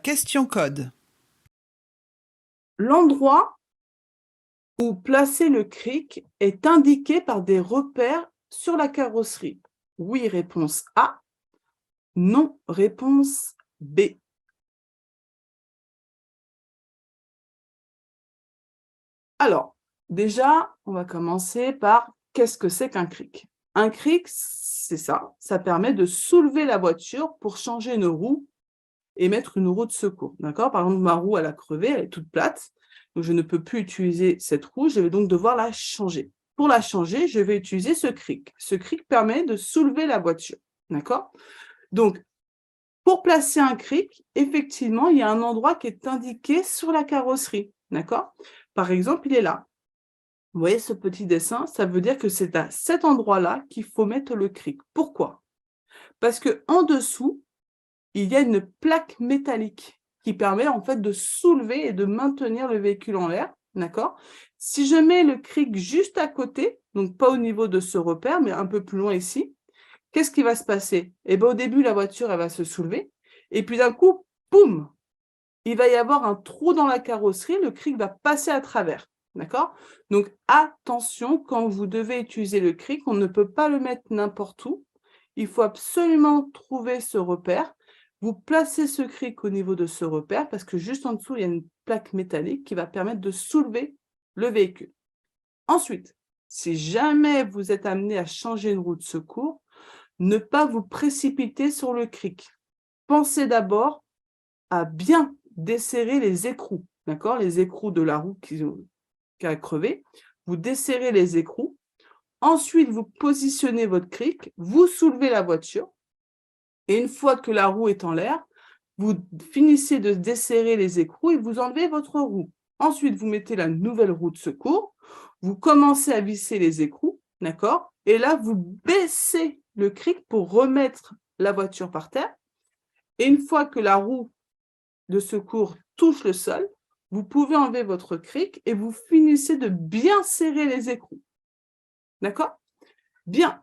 question code. L'endroit où placer le cric est indiqué par des repères sur la carrosserie. Oui, réponse A. Non, réponse B. Alors, déjà, on va commencer par qu'est-ce que c'est qu'un cric? Un cric, c'est ça permet de soulever la voiture pour changer une roue et mettre une roue de secours. D'accord? Par exemple, ma roue, elle a crevé, elle est toute plate, donc je ne peux plus utiliser cette roue, je vais donc devoir la changer. Pour la changer, je vais utiliser ce cric. Ce cric permet de soulever la voiture. D'accord? Donc, pour placer un cric, effectivement, il y a un endroit qui est indiqué sur la carrosserie. D'accord? Par exemple, il est là. Vous voyez ce petit dessin, ça veut dire que c'est à cet endroit-là qu'il faut mettre le cric. Pourquoi? Parce qu'en dessous, il y a une plaque métallique qui permet en fait de soulever et de maintenir le véhicule en l'air. D'accord? Si je mets le cric juste à côté, donc pas au niveau de ce repère, mais un peu plus loin ici, qu'est-ce qui va se passer? Eh bien, au début, la voiture, elle va se soulever, et puis d'un coup, boum, il va y avoir un trou dans la carrosserie, le cric va passer à travers. D'accord? Donc, attention, quand vous devez utiliser le cric, on ne peut pas le mettre n'importe où. Il faut absolument trouver ce repère. Vous placez ce cric au niveau de ce repère parce que juste en dessous, il y a une plaque métallique qui va permettre de soulever le véhicule. Ensuite, si jamais vous êtes amené à changer une roue de secours, ne pas vous précipiter sur le cric. Pensez d'abord à bien desserrer les écrous, d'accord? Les écrous de la roue qui a crevé. Vous desserrez les écrous. Ensuite, vous positionnez votre cric, vous soulevez la voiture. Et une fois que la roue est en l'air, vous finissez de desserrer les écrous et vous enlevez votre roue. Ensuite, vous mettez la nouvelle roue de secours. Vous commencez à visser les écrous, d'accord? Et là, vous baissez le cric pour remettre la voiture par terre. Et une fois que la roue de secours touche le sol, vous pouvez enlever votre cric et vous finissez de bien serrer les écrous. D'accord? Bien.